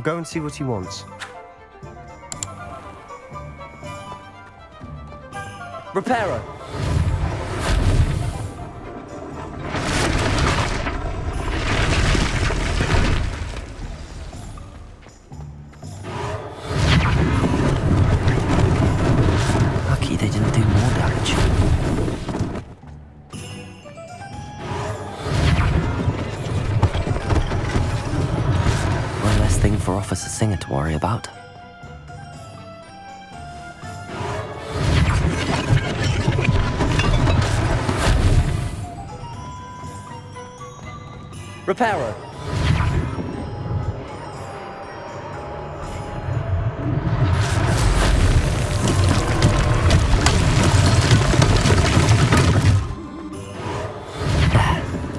go and see what he wants. Repairer. Lucky they didn't do more damage. One less thing for Officer Singer to worry about. Repairer.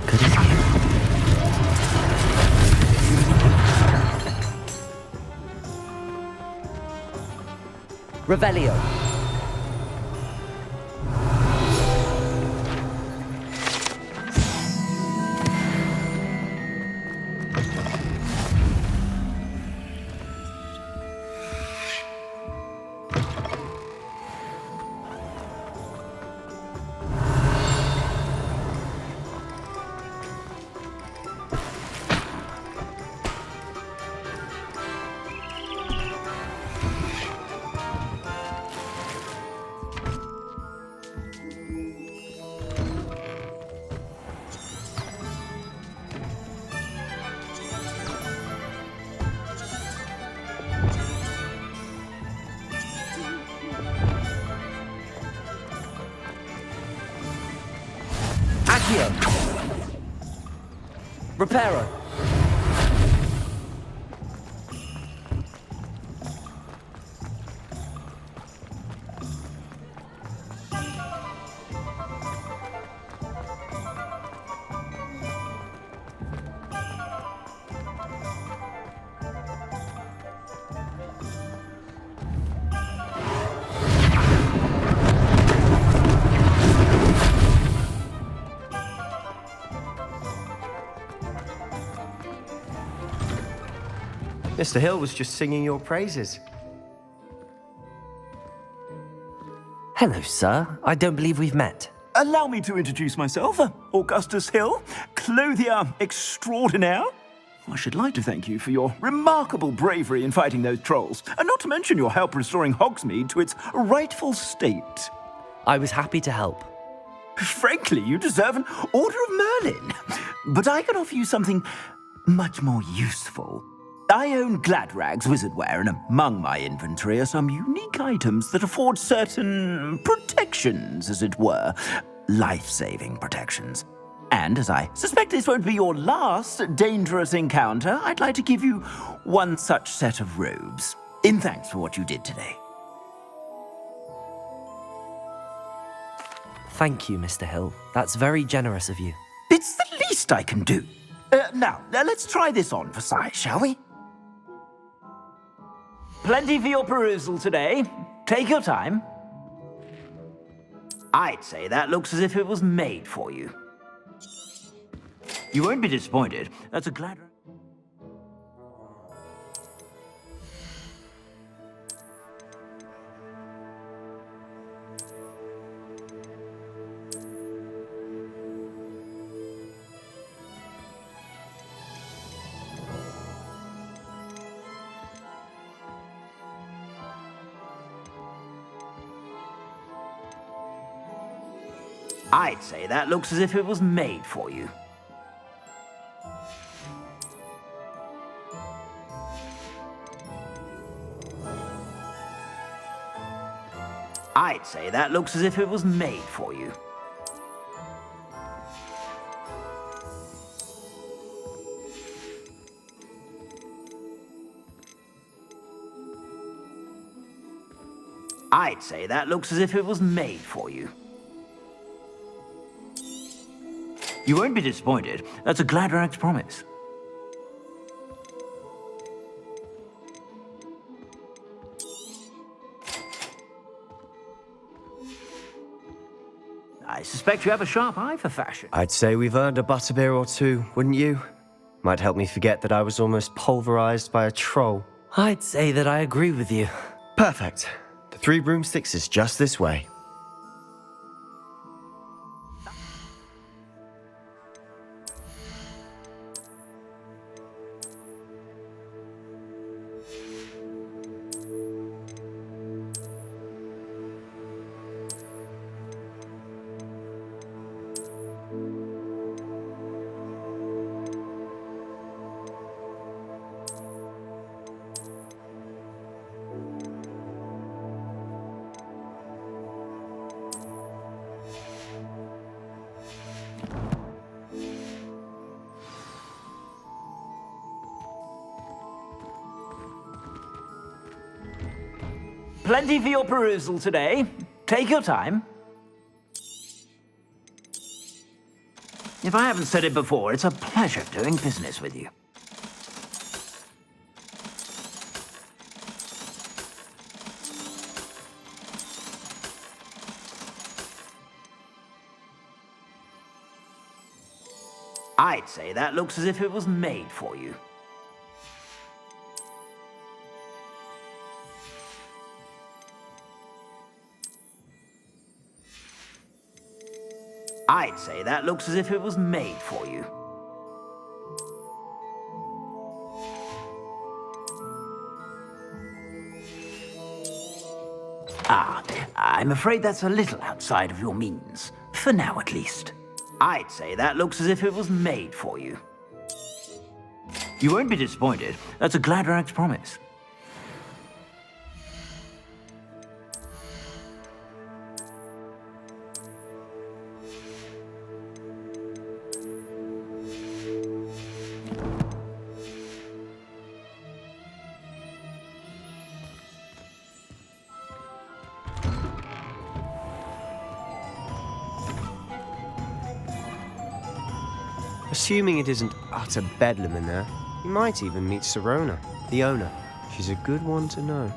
Good as new. Revelio. Repairer. Mr. Hill was just singing your praises. Hello, sir. I don't believe we've met. Allow me to introduce myself, Augustus Hill, clothier extraordinaire. I should like to thank you for your remarkable bravery in fighting those trolls, and not to mention your help restoring Hogsmeade to its rightful state. I was happy to help. Frankly, you deserve an Order of Merlin. But I can offer you something much more useful. I own Gladrag's wizardware, and among my inventory are some unique items that afford certain protections, as it were. Life-saving protections. And as I suspect this won't be your last dangerous encounter, I'd like to give you one such set of robes, in thanks for what you did today. Thank you, Mr. Hill. That's very generous of you. It's the least I can do. Now, let's try this on for size, shall we? Plenty for your perusal today. Take your time. I'd say that looks as if it was made for you. You won't be disappointed. That's a glad... I'd say that looks as if it was made for you. I'd say that looks as if it was made for you. I'd say that looks as if it was made for you. You won't be disappointed. That's a Gladrag's promise. I suspect you have a sharp eye for fashion. I'd say we've earned a butterbeer or two, wouldn't you? Might help me forget that I was almost pulverized by a troll. I'd say that I agree with you. Perfect. The Three Broomsticks is just this way. Plenty for your perusal today. Take your time. If I haven't said it before, it's a pleasure doing business with you. I'd say that looks as if it was made for you. I'd say that looks as if it was made for you. I'm afraid that's a little outside of your means. For now, at least. I'd say that looks as if it was made for you. You won't be disappointed. That's a Gladrag's promise. Assuming it isn't utter bedlam in there, you might even meet Sirona, the owner. She's a good one to know.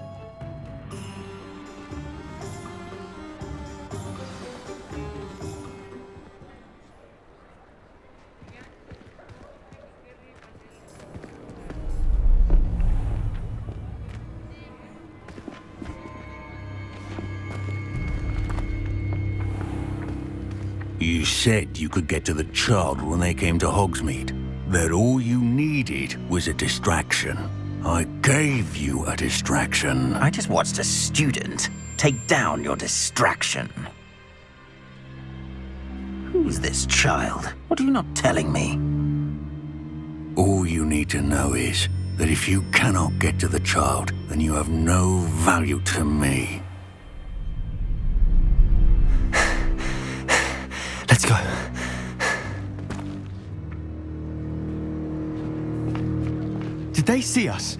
You said you could get to the child when they came to Hogsmeade. That all you needed was a distraction. I gave you a distraction. I just watched a student take down your distraction. Who's this child? What are you not telling me? All you need to know is that if you cannot get to the child, then you have no value to me. Let's go. Did they see us?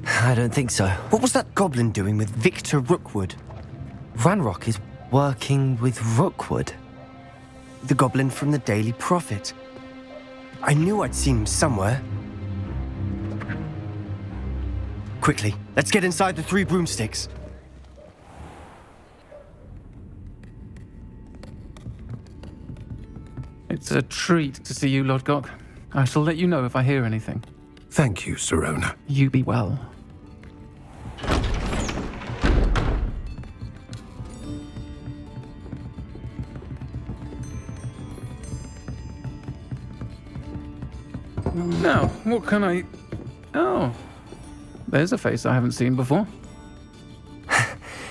I don't think so. What was that goblin doing with Victor Rookwood? Ranrock is working with Rookwood. The goblin from the Daily Prophet. I knew I'd seen him somewhere. Quickly, let's get inside the Three Broomsticks. It's a treat to see you, Lodgok. I shall let you know if I hear anything. Thank you, Sirona. You be well. Now, what can I... Oh, there's a face I haven't seen before.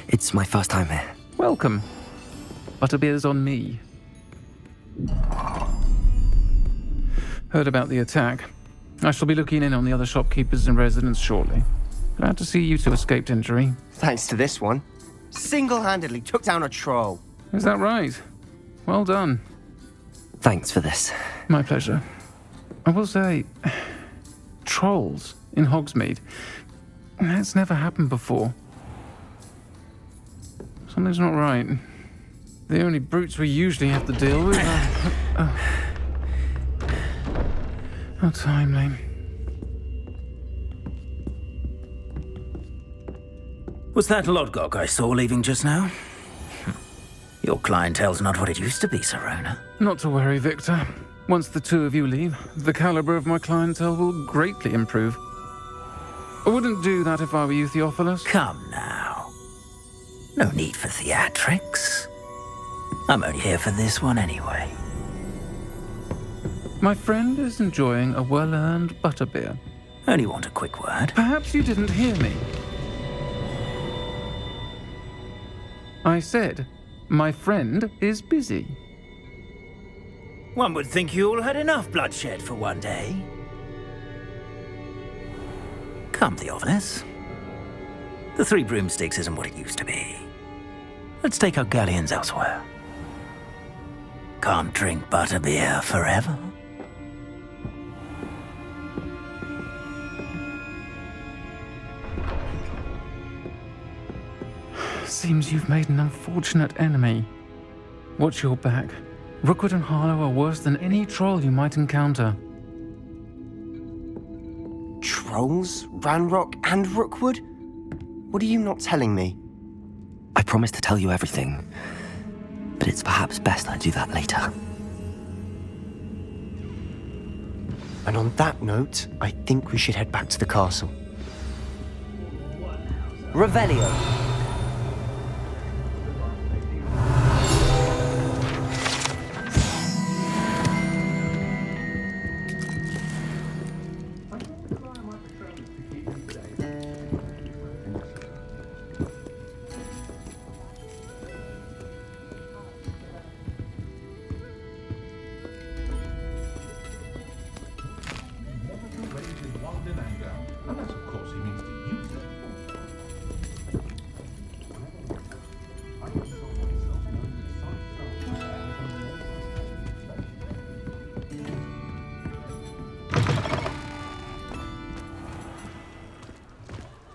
It's my first time here. Welcome. Butterbeer's on me. Heard about the attack. I shall be looking in on the other shopkeepers and residents shortly. Glad to see you two escaped injury. Thanks to this one. Single-handedly took down a troll. Is that right? Well done. Thanks for this. My pleasure. I will say, trolls in Hogsmeade. That's never happened before. Something's not right. The only brutes we usually have to deal with are... How timely. Was that Lodgok I saw leaving just now? Your clientele's not what it used to be, Sirona. Not to worry, Victor. Once the two of you leave, the caliber of my clientele will greatly improve. I wouldn't do that if I were you, Theophilus. Come now. No need for theatrics. I'm only here for this one anyway. My friend is enjoying a well-earned butterbeer. Only want a quick word. Perhaps you didn't hear me. I said, my friend is busy. One would think you all had enough bloodshed for one day. Come, Theophilus. The Three Broomsticks isn't what it used to be. Let's take our galleons elsewhere. Can't drink butterbeer forever. Seems you've made an unfortunate enemy. Watch your back. Rookwood and Harlow are worse than any troll you might encounter. Trolls? Ranrock and Rookwood? What are you not telling me? I promised to tell you everything, but it's perhaps best I do that later. And on that note, I think we should head back to the castle. Revelio.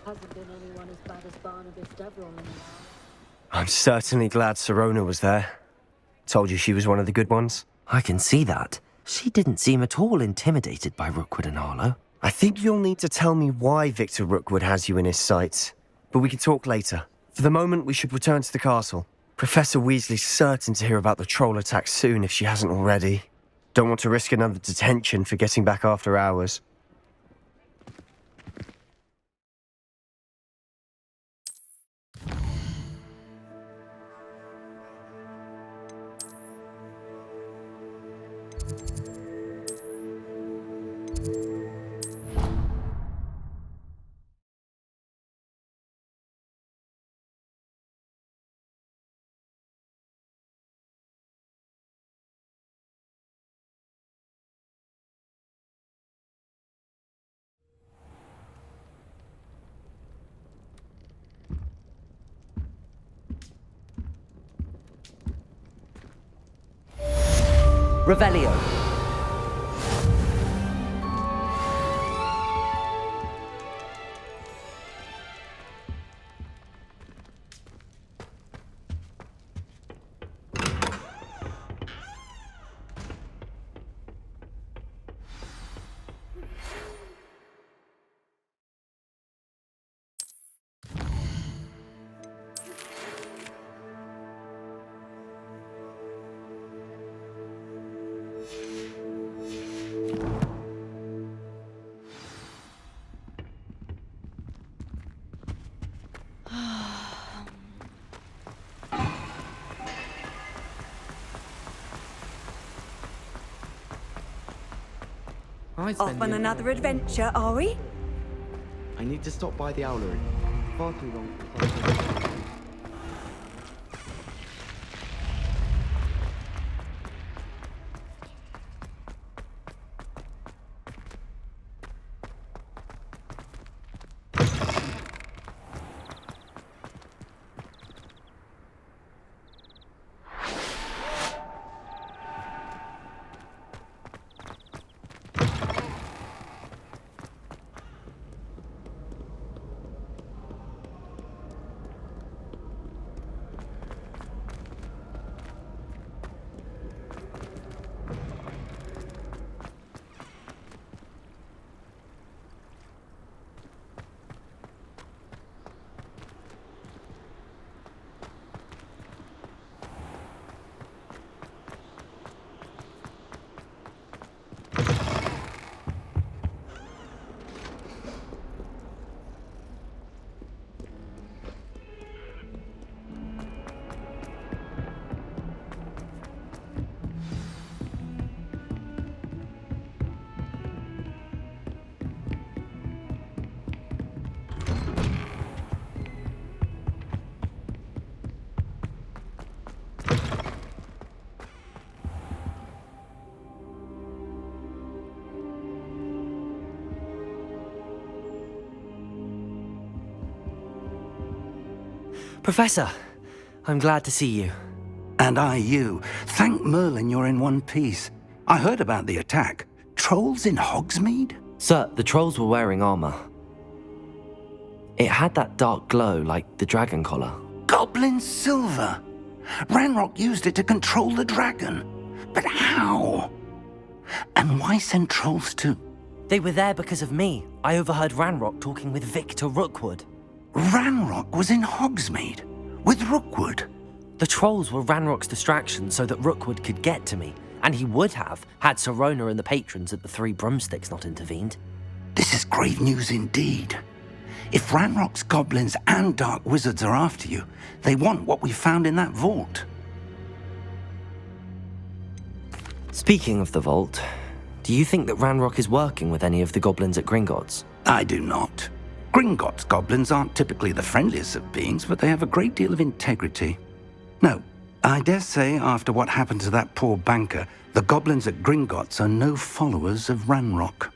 Hasn't been anyone as bad as Barnabas Deverell. I'm certainly glad Sirona was there. Told you she was one of the good ones. I can see that. She didn't seem at all intimidated by Rookwood and Harlow. I think you'll need to tell me why Victor Rookwood has you in his sights. But we can talk later. For the moment, we should return to the castle. Professor Weasley's certain to hear about the troll attack soon if she hasn't already. Don't want to risk another detention for getting back after hours. Revelio. Off on another adventure, are we? I need to stop by the owlery. Far too long. Professor, I'm glad to see you. And I you. Thank Merlin you're in one piece. I heard about the attack. Trolls in Hogsmeade? Sir, the trolls were wearing armor. It had that dark glow like the dragon collar. Goblin silver! Ranrock used it to control the dragon. But how? And why send trolls too? They were there because of me. I overheard Ranrock talking with Victor Rookwood. Ranrock was in Hogsmeade? With Rookwood? The trolls were Ranrock's distraction so that Rookwood could get to me. And he would have, had Sirona and the patrons at the Three Broomsticks not intervened. This is grave news indeed. If Ranrock's goblins and dark wizards are after you, they want what we found in that vault. Speaking of the vault, do you think that Ranrock is working with any of the goblins at Gringotts? I do not. Gringotts goblins aren't typically the friendliest of beings, but they have a great deal of integrity. No, I dare say after what happened to that poor banker, the goblins at Gringotts are no followers of Ranrock.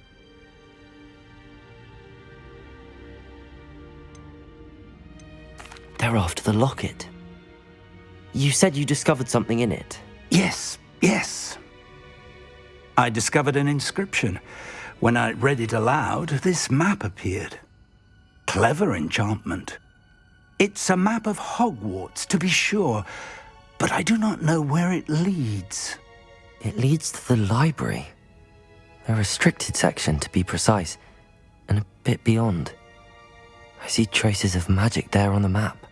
They're after the locket. You said you discovered something in it. Yes. I discovered an inscription. When I read it aloud, this map appeared. Clever enchantment. It's a map of Hogwarts, to be sure, but I do not know where it leads. It leads to the library. A restricted section, to be precise, and a bit beyond. I see traces of magic there on the map.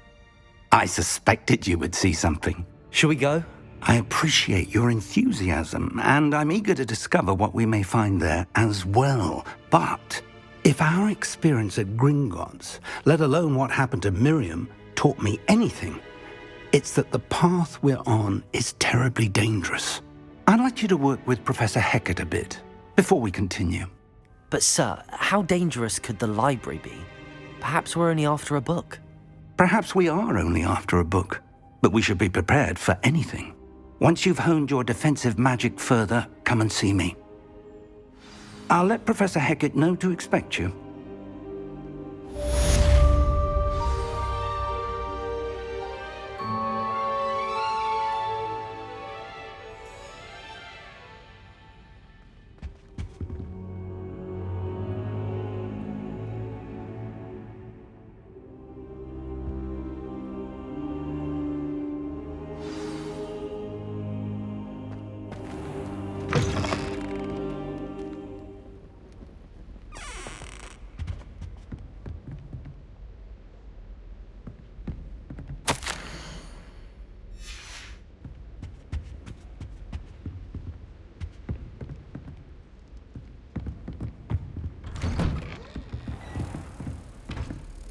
I suspected you would see something. Shall we go? I appreciate your enthusiasm, and I'm eager to discover what we may find there as well. But if our experience at Gringotts, let alone what happened to Miriam, taught me anything, it's that the path we're on is terribly dangerous. I'd like you to work with Professor Hecat a bit before we continue. But sir, how dangerous could the library be? Perhaps we're only after a book. Perhaps we are only after a book, but we should be prepared for anything. Once you've honed your defensive magic further, come and see me. I'll let Professor Hecat know to expect you.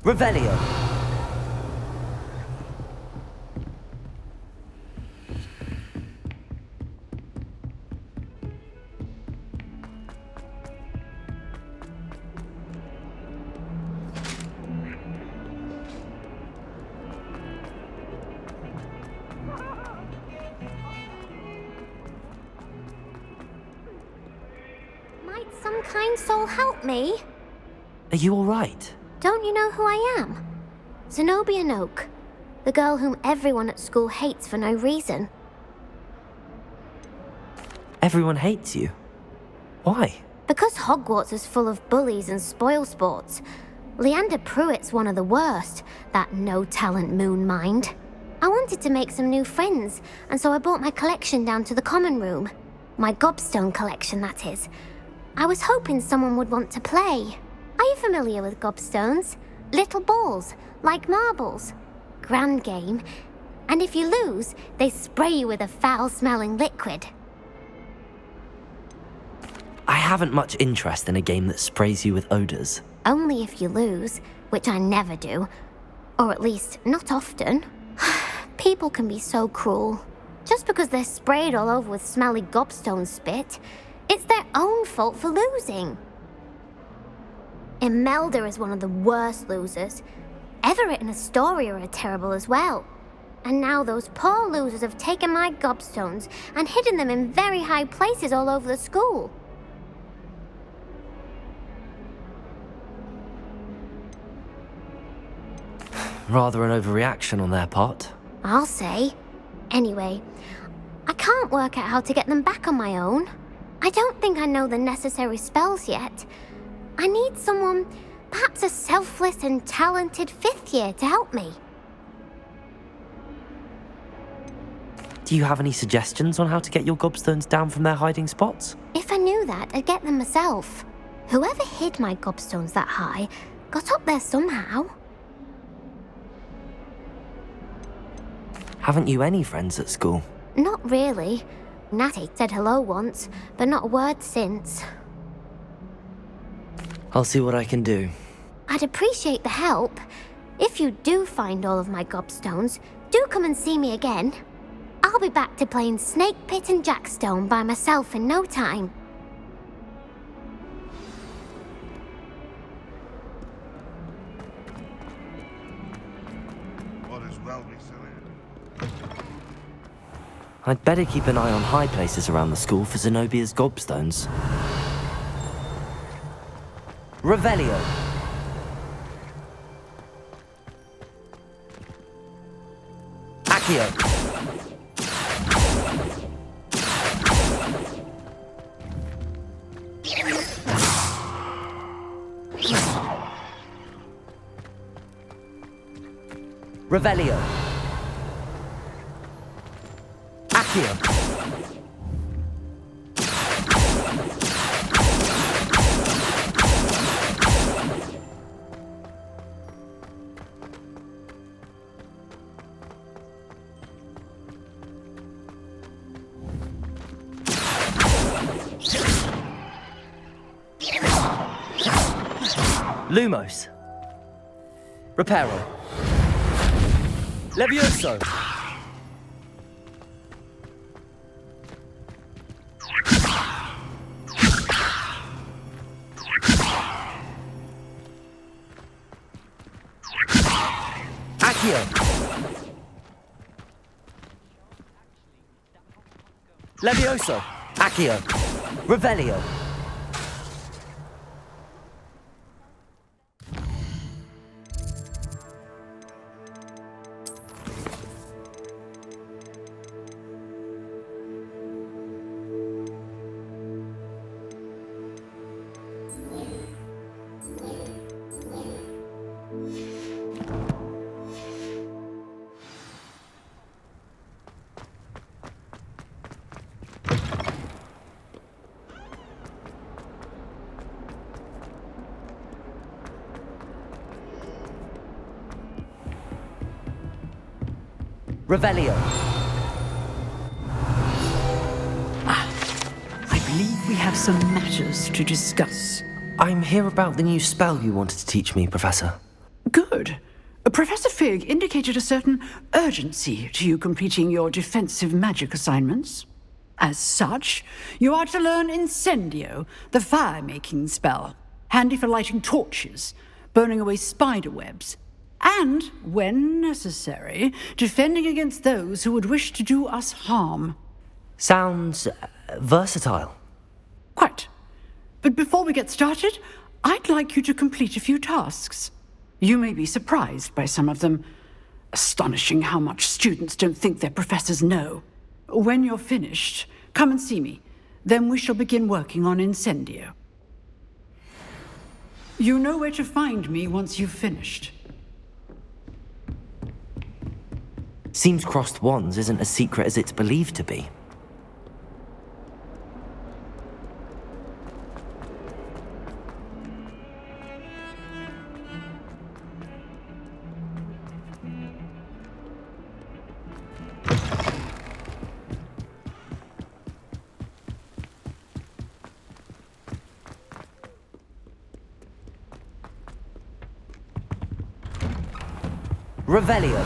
Revelio. Might some kind soul help me? Are you all right? Don't you know who I am? Zenobia Noak, the girl whom everyone at school hates for no reason. Everyone hates you. Why? Because Hogwarts is full of bullies and spoilsports. Leander Pruitt's one of the worst, that no-talent moon mind. I wanted to make some new friends, and so I brought my collection down to the common room. My gobstone collection, that is. I was hoping someone would want to play. Are you familiar with gobstones? Little balls, like marbles. Grand game. And if you lose, they spray you with a foul-smelling liquid. I haven't much interest in a game that sprays you with odors. Only if you lose, which I never do. Or at least, not often. People can be so cruel. Just because they're sprayed all over with smelly gobstone spit, it's their own fault for losing. Imelda is one of the worst losers. Everett and Astoria are terrible as well. And now those poor losers have taken my gobstones and hidden them in very high places all over the school. Rather an overreaction on their part. I'll say. Anyway, I can't work out how to get them back on my own. I don't think I know the necessary spells yet. I need someone, perhaps a selfless and talented 5th year to help me. Do you have any suggestions on how to get your gobstones down from their hiding spots? If I knew that, I'd get them myself. Whoever hid my gobstones that high got up there somehow. Haven't you any friends at school? Not really. Natty said hello once, but not a word since. I'll see what I can do. I'd appreciate the help. If you do find all of my gobstones, do come and see me again. I'll be back to playing Snake Pit and Jackstone by myself in no time. I'd better keep an eye on high places around the school for Zenobia's gobstones. Revelio. Accio. Revelio. Accio. Lumos. Reparo. Levioso. Accio. Levioso. Accio. Revelio. Revelio. I believe we have some matters to discuss. I'm here about the new spell you wanted to teach me, Professor. Good. Professor Fig indicated a certain urgency to you completing your defensive magic assignments. As such, you are to learn Incendio, the fire-making spell, handy for lighting torches, burning away spider webs, and, when necessary, defending against those who would wish to do us harm. Sounds versatile. Quite. But before we get started, I'd like you to complete a few tasks. You may be surprised by some of them. Astonishing how much students don't think their professors know. When you're finished, come and see me. Then we shall begin working on Incendio. You know where to find me once you've finished. Seems crossed wands isn't as secret as it's believed to be. Revelio.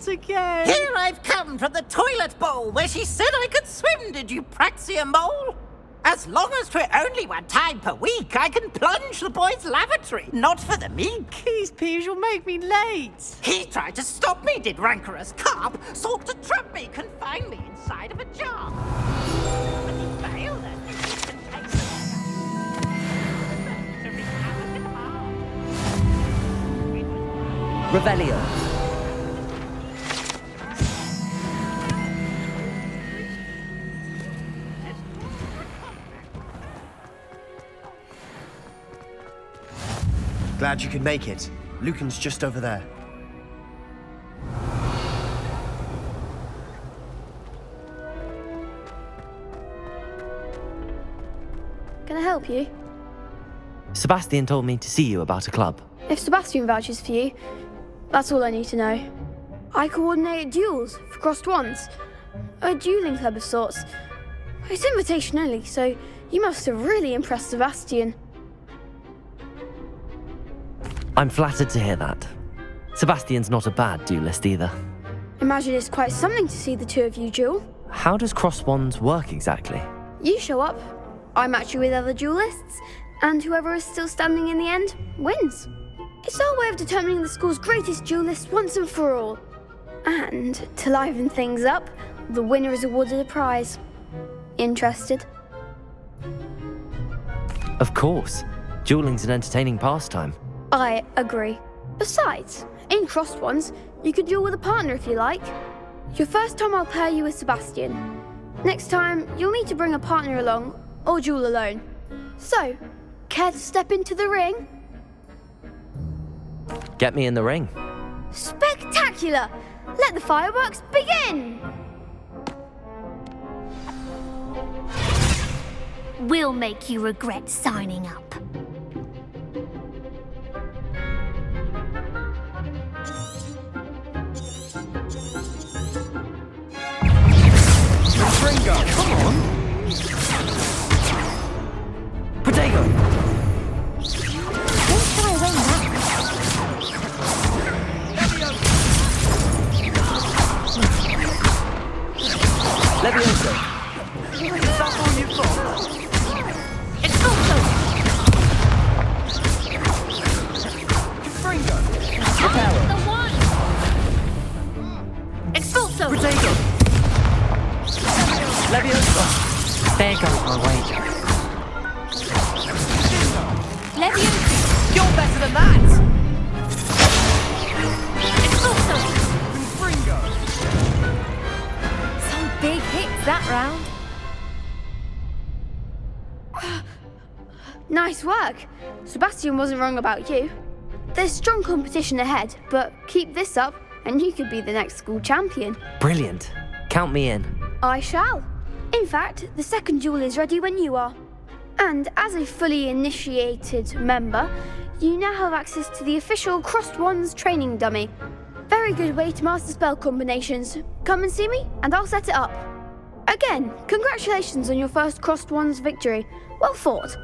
Again. Here I've come from the toilet bowl where she said I could swim, did you praxia mole? As long as 'twere only one time per week, I can plunge the boy's lavatory, not for the meek. These peas will make me late. He tried to stop me, did rancorous carp, sought to trap me, confine me inside of a jar. But he failed as he contained the Revelio. Glad you could make it. Lucan's just over there. Can I help you? Sebastian told me to see you about a club. If Sebastian vouches for you, that's all I need to know. I coordinate duels for crossed wands. A dueling club of sorts. It's invitation only, so you must have really impressed Sebastian. I'm flattered to hear that. Sebastian's not a bad duelist either. Imagine it's quite something to see the two of you duel. How does cross wands work exactly? You show up, I match you with other duelists, and whoever is still standing in the end wins. It's our way of determining the school's greatest duelist once and for all. And to liven things up, the winner is awarded a prize. Interested? Of course. Dueling's an entertaining pastime. I agree. Besides, in crossed ones, you could duel with a partner if you like. Your first time I'll pair you with Sebastian. Next time, you'll need to bring a partner along, or duel alone. So, care to step into the ring? Get me in the ring. Spectacular! Let the fireworks begin! We'll make you regret signing up. Ringo, come on! Protego. Don't try win that. Levioso. Is that all you've got? It's also Fringo. Reparo. The one! It's also Protego. Levioso. There goes my wager. Leviosa! You're better than that! It's also Fringo. Some big hits that round. Nice work. Sebastian wasn't wrong about you. There's strong competition ahead, but keep this up and you could be the next school champion. Brilliant. Count me in. I shall. In fact, the second duel is ready when you are. And as a fully initiated member, you now have access to the official Crossed Wands training dummy. Very good way to master spell combinations. Come and see me, and I'll set it up. Again, congratulations on your first Crossed Wands victory. Well fought.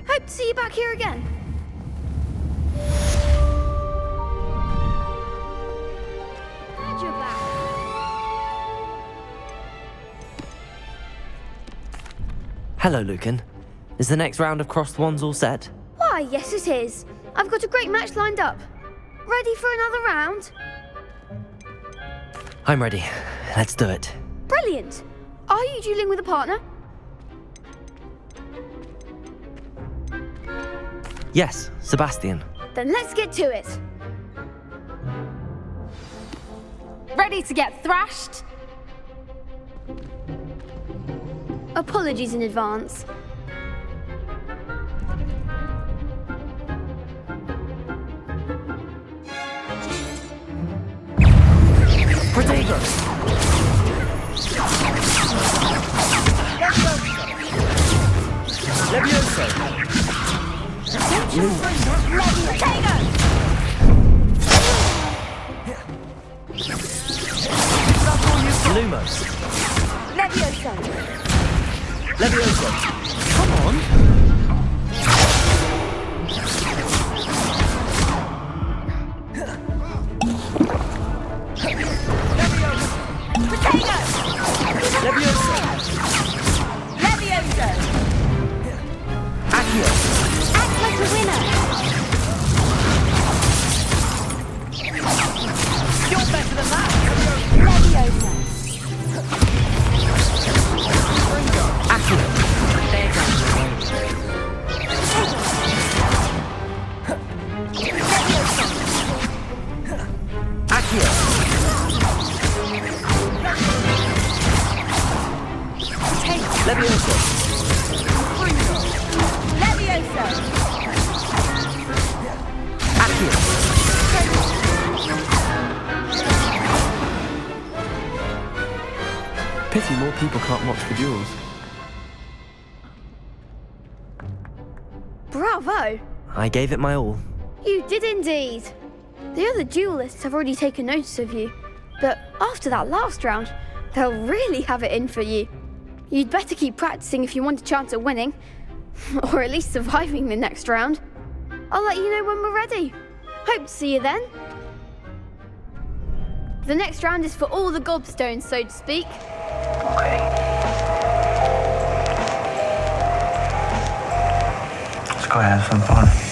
Hope to see you back here again. Glad you're back. Hello, Lucan. Is the next round of crossed wands all set? Why, yes it is. I've got a great match lined up. Ready for another round? I'm ready. Let's do it. Brilliant. Are you dueling with a partner? Yes, Sebastian. Then let's get to it. Ready to get thrashed? Apologies in advance. Protego. Levioso. Lumos. Levioso. Levioso. Come on. Potato! Levioso. Levioso! Accio. Act like a winner! You're better than that! Levioso! Accio. There goes my wager. Levioso! Levioso. Levioso. Accio. Pity more people can't watch the duels. Bravo! I gave it my all. You did indeed. The other duelists have already taken notice of you, but after that last round, they'll really have it in for you. You'd better keep practicing if you want a chance at winning, or at least surviving the next round. I'll let you know when we're ready. Hope to see you then. The next round is for all the gobstones, so to speak. Okay. Let's go have some fun.